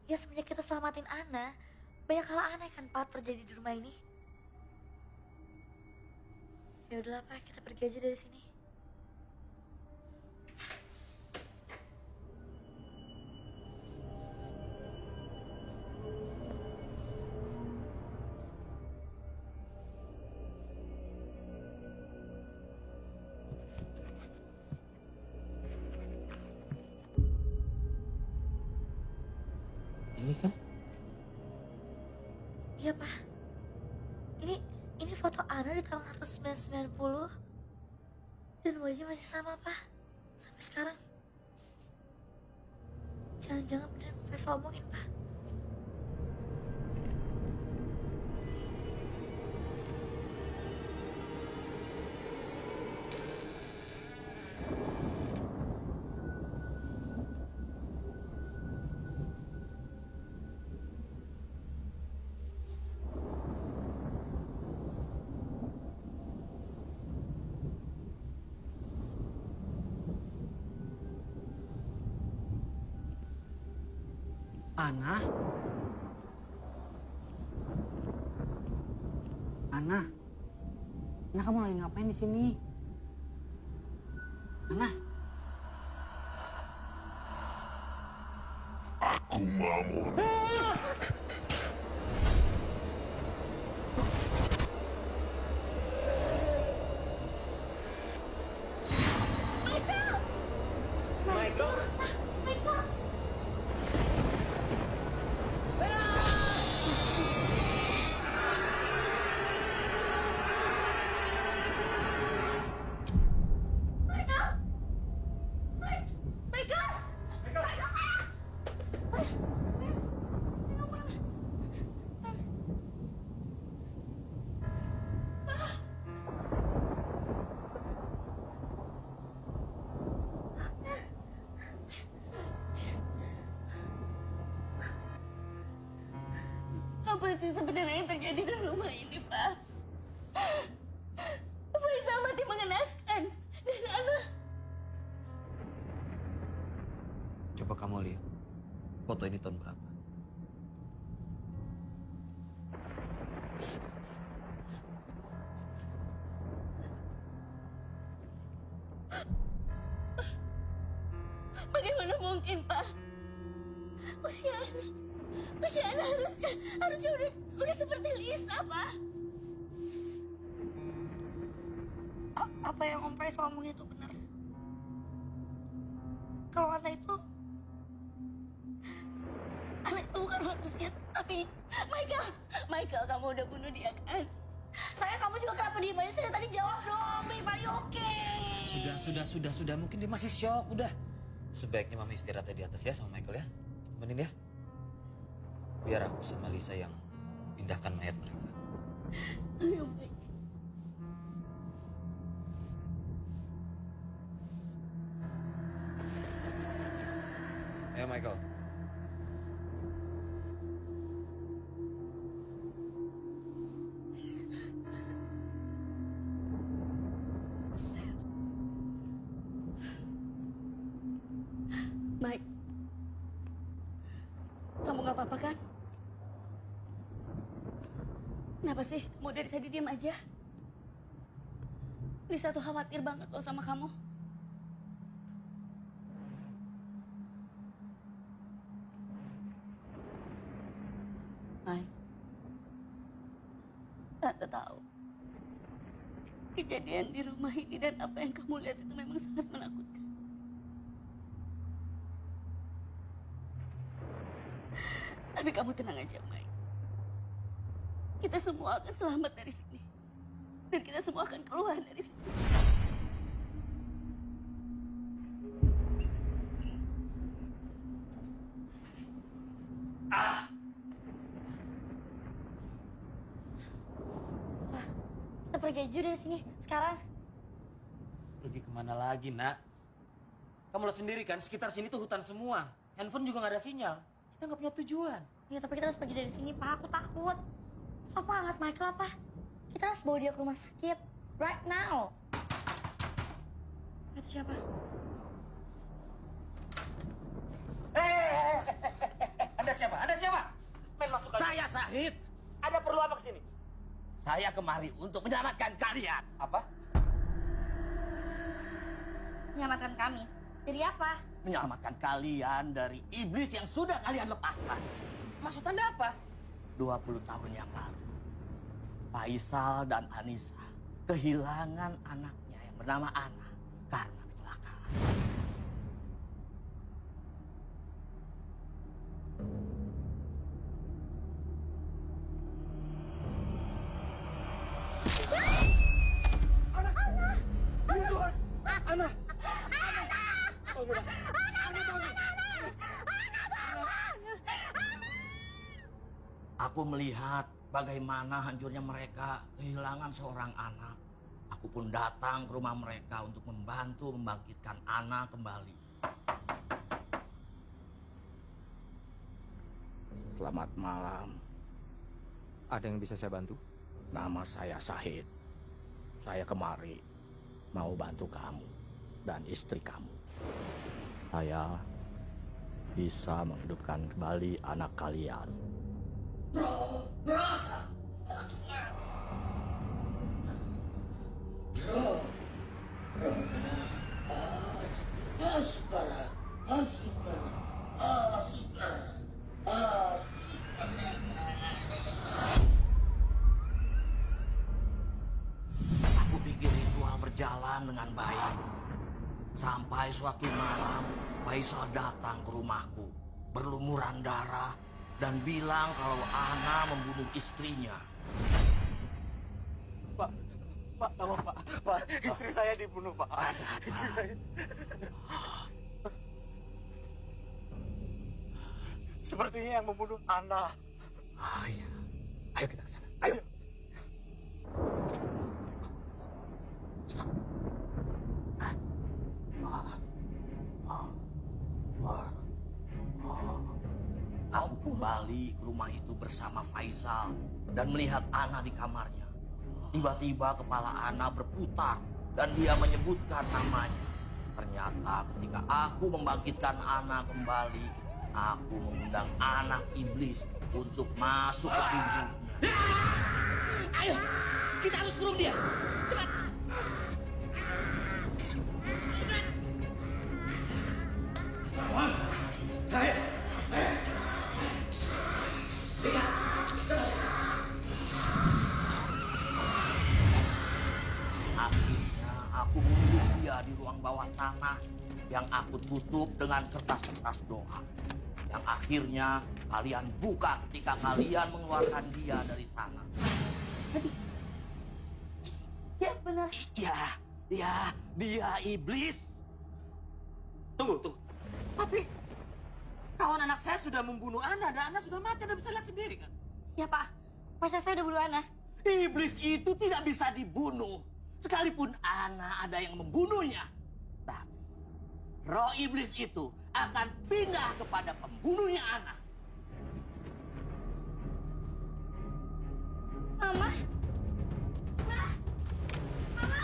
Ya semenjak kita selamatin Ana, banyak hal aneh kan, Pak, terjadi di rumah ini. Ya udahlah, Pak, kita pergi aja dari sini. Ini kan? Iya, Pak. Ini foto Ana di tahun 1990. Dan wajahnya masih sama, Pak. Sampai sekarang. Jangan-jangan bener yang Faisal omongin, Pak. Ana? Ana? Ana, kamu lagi ngapain di sini? Ana? Aku Mamon. Apa sih sebenarnya yang terjadi di rumah ini, Pak? Faisal mati mengenaskan. Dan Ana... Coba kamu lihat. Foto ini tahun berapa? Bagaimana mungkin, Pak? Usia Ana harusnya udah seperti Lisa, Pak. Apa yang Om Faisal omongin itu benar? Kalau Ana itu bukan manusia, tapi Michael, kamu udah bunuh dia kan? saya kamu juga kenapa diem aja? Saya tadi jawab dong, babe, are you okay? Sudah. Mungkin dia masih syok. Udah. Sebaiknya Mama istirahat di atas ya sama Michael ya. Temenin ya. Biar aku sama Lisa yang pindahkan mayat mereka. Ayo, Mike. Ayo Michael. Mike, kamu gak apa-apa kan? Kenapa sih? Mau dari tadi diam aja? Lisa tuh khawatir banget loh sama kamu. Mike, Tante tahu kejadian di rumah ini dan apa yang kamu lihat itu memang sangat menakutkan. Tapi kamu tenang aja, Mike. Kita semua akan selamat dari sini. Dan kita semua akan keluar dari sini. Kita pergi aja dari sini sekarang. Pergi kemana lagi, Nak? Kamu lihat sendiri kan, sekitar sini tuh hutan semua. Handphone juga nggak ada sinyal. Kita nggak punya tujuan. Ya tapi kita harus pergi dari sini, Pak. Aku takut. Apa angkat Michael apa? Kita harus bawa dia ke rumah sakit. Right now. Itu siapa? Anda siapa? Anda siapa? Main masuk aja. Saya Syahid. Ada perlu apa kesini? Saya kemari untuk menyelamatkan kalian. Apa? Menyelamatkan kami. Dari apa? Menyelamatkan kalian dari iblis yang sudah kalian lepaskan. Maksud Anda apa? 20 tahun yang lalu, Faisal dan Anissa kehilangan anaknya yang bernama Ana karena kecelakaan. Aku melihat bagaimana hancurnya mereka kehilangan seorang anak. Aku pun datang ke rumah mereka untuk membantu membangkitkan Ana kembali. Selamat malam. Ada yang bisa saya bantu? Nama saya Syahid. Saya kemari mau bantu kamu dan istri kamu. Saya bisa menghidupkan kembali anak kalian. Aku pikir ritual berjalan dengan baik. Sampai suatu malam, Faisal datang ke rumahku, berlumuran darah, dan bilang kalau Ana membunuh istrinya. Pak, tolong Pak. Pak, istri saya dibunuh Pak. Istri saya. Sepertinya yang membunuh Ana. Iya. Ayo kita ke sana. Ayo. Stop. Aku kembali ke rumah itu bersama Faisal dan melihat Ana di kamarnya. Tiba-tiba kepala Ana berputar dan dia menyebutkan namanya. Ternyata ketika aku membangkitkan Ana kembali, aku mengundang anak iblis untuk masuk ke tubuhnya. Ayo, kita harus kurung dia. Cepat. Akhirnya aku membunuh dia di ruang bawah tanah yang aku tutup dengan kertas-kertas doa. Yang akhirnya kalian buka ketika kalian mengeluarkan dia dari sana. Ya benar. Ya, dia iblis. Tunggu. Tapi kawan anak saya sudah membunuh Ana dan Ana sudah mati. Anda bisa lihat sendiri kan? Ya Pak, pacar saya udah bunuh Ana. Iblis itu tidak bisa dibunuh. Sekalipun Ana ada yang membunuhnya. Tapi roh iblis itu akan pindah kepada pembunuhnya Ana. Mama? Ma? Mama?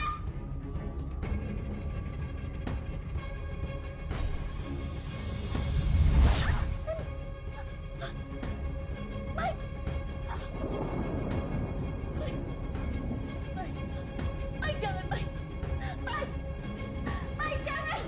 Mike, jangan, Mike. Mike, jangan.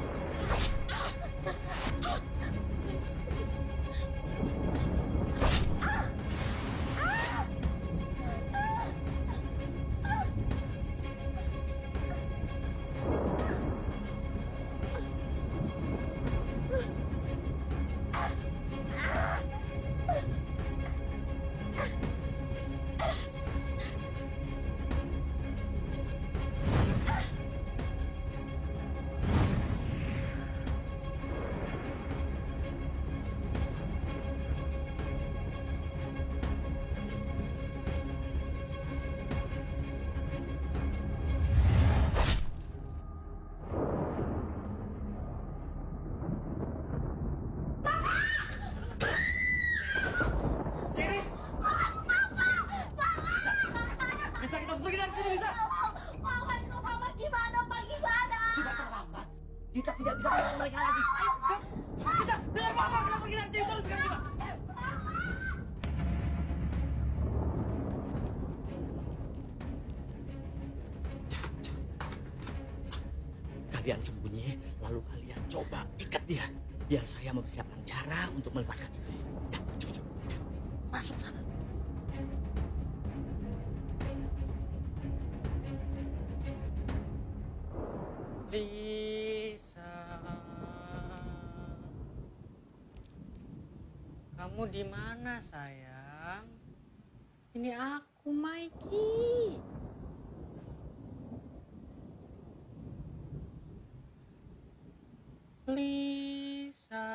Kita tidak bisa melawan mereka lagi. Ayo, kita dengar mama kenapa pergi dari sini terus sekarang juga. Kalian sembunyi, lalu kalian coba ikat dia. Biar saya mempersiapkan cara untuk melepaskan iblis. Ya, cepet. Masuk sana. Lisa, kamu di mana sayang? Ini aku, Mikey. Lisa.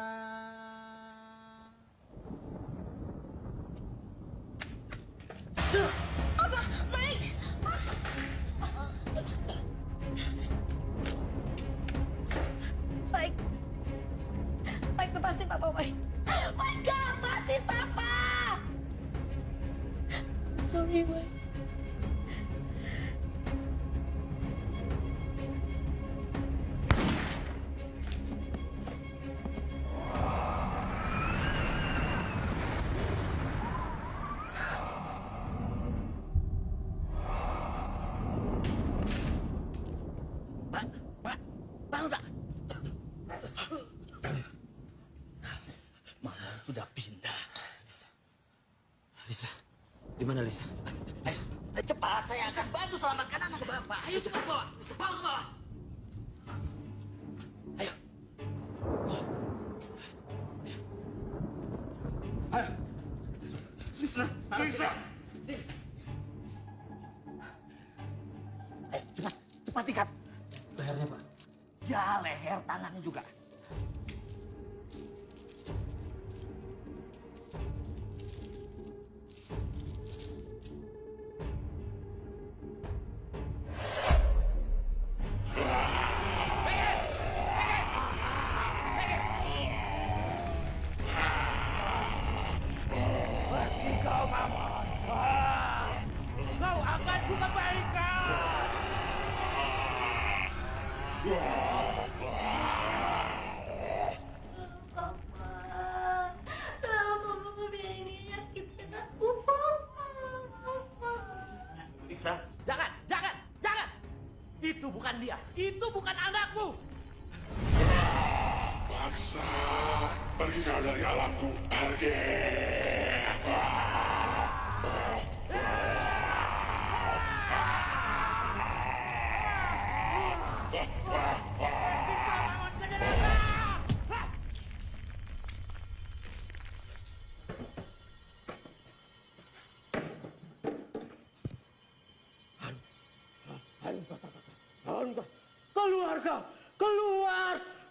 Apa? Mike! Mike. Mike, lepasin Papa, Mike. Mike, gak lepasin Papa! Sorry, Mike. Pak, bangun tak? Mama sudah pindah. Lisa, di mana Lisa? Ayo, cepat, saya akan bantu selamatkan anak Bapak. Ayo cepat bawa, bawa ke bawah. Ayo. Ayo. Lisa, Lisa. Ayo, cepat ikat. Lehernya, Pak. Ya, leher tangannya juga. Pergi kau, Mamon. Kau akan kukembalikan. Lisa, Jangan! Itu bukan dia. Itu bukan anakmu. Bangsa, pergilah dari alamku, pergi.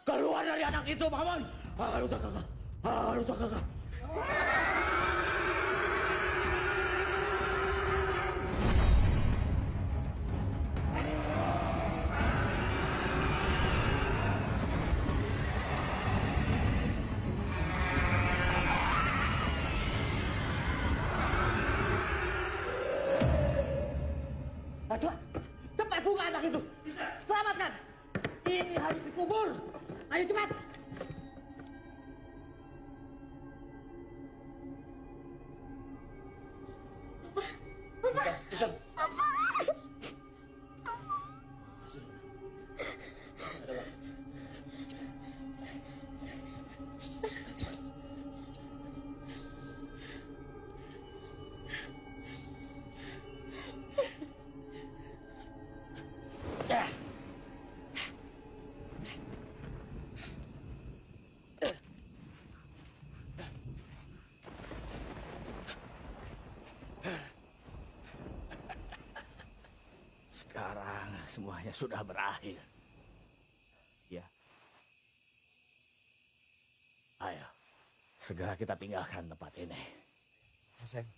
Keluar dari anak itu, Mamon. Aduh, kakak. Cepat buka anak itu. Selamatkan. Ini harus dikubur. Ayo cepat. Sekarang semuanya sudah berakhir. Ya. Ayo, segera kita tinggalkan tempat ini. Sayang.